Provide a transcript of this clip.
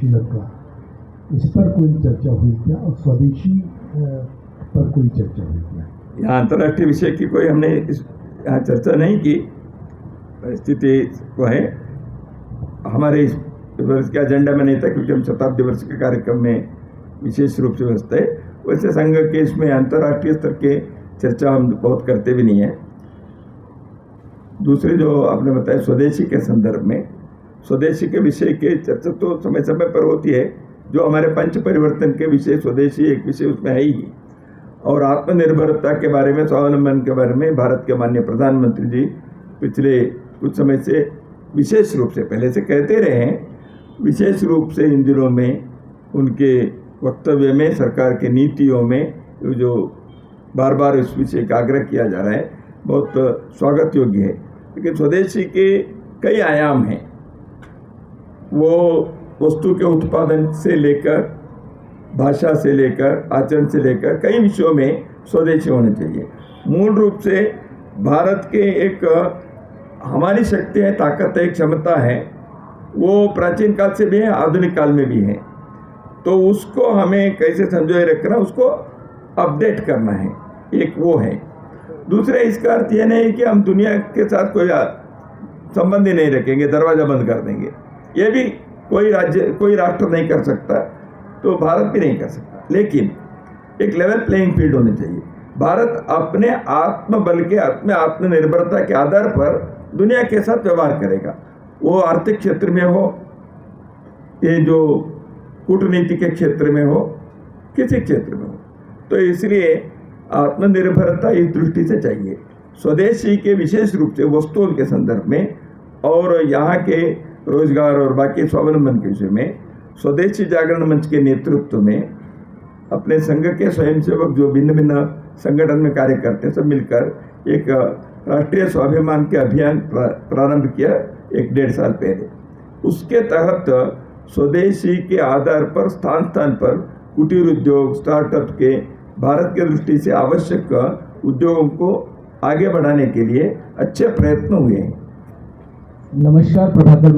श्रीलंका, इस पर कोई चर्चा हुई क्या और स्वदेशी पर कोई चर्चा हुई क्या? यहाँ अंतर्राष्ट्रीय विषय की कोई हमने यहाँ चर्चा नहीं की। परिस्थिति को है हमारे इस वर्ष के एजेंडा में नहीं था, क्योंकि हम शताब्दी वर्ष के कार्यक्रम में विशेष रूप से व्यस्त है। वैसे संघ के इसमें अंतर्राष्ट्रीय स्तर के चर्चा हम बहुत करते भी नहीं है। दूसरे जो आपने बताया स्वदेशी के संदर्भ में, स्वदेशी के विषय के चर्चा तो समय समय पर होती है। जो हमारे पंच परिवर्तन के विषय स्वदेशी एक विषय उसमें है ही। और आत्मनिर्भरता के बारे में, स्वावलंबन के बारे में भारत के माननीय प्रधानमंत्री जी पिछले कुछ समय से विशेष रूप से, पहले से कहते रहे हैं, विशेष रूप से इन दिनों में उनके वक्तव्य में, सरकार के नीतियों में जो बार बार इस विषय का आग्रह किया जा रहा है, बहुत स्वागत योग्य है। लेकिन स्वदेशी के कई आयाम हैं। वो वस्तु के उत्पादन से लेकर, भाषा से लेकर, आचरण से लेकर कई विषयों में स्वदेशी होने चाहिए। मूल रूप से भारत के एक हमारी शक्ति है, ताकत है, क्षमता है, वो प्राचीन काल से भी है, आधुनिक काल में भी है। तो उसको हमें कैसे संजोए रखना, उसको अपडेट करना है, एक वो है। दूसरे इसका अर्थ ये नहीं कि हम दुनिया के साथ कोई संबंध ही नहीं रखेंगे, दरवाज़ा बंद कर देंगे। ये भी कोई राज्य, कोई राष्ट्र नहीं कर सकता, तो भारत भी नहीं कर सकता। लेकिन एक लेवल प्लेइंग फील्ड होनी चाहिए। भारत अपने आत्मबल के, अपने आत्मनिर्भरता के आधार पर दुनिया के साथ व्यवहार करेगा। वो आर्थिक क्षेत्र में हो, ये जो कूटनीति के क्षेत्र में हो, किसी क्षेत्र में हो। तो इसलिए आत्मनिर्भरता इस दृष्टि से चाहिए। स्वदेशी के विशेष रूप से वस्तुओं के संदर्भ में और यहाँ के रोजगार और बाकी स्वावलंबन के विषय में स्वदेशी जागरण मंच के नेतृत्व में अपने संघ के स्वयंसेवक जो भिन्न भिन्न संगठन में कार्य करते हैं, सब मिलकर एक राष्ट्रीय स्वाभिमान के अभियान प्रारंभ किया 1-1.5 साल पहले। उसके तहत स्वदेशी के आधार पर स्थान स्थान पर कुटीर उद्योग, स्टार्टअप के भारत के दृष्टि से आवश्यक उद्योगों को आगे बढ़ाने के लिए अच्छे प्रयत्न हुए हैं। नमस्कार प्रभाकर।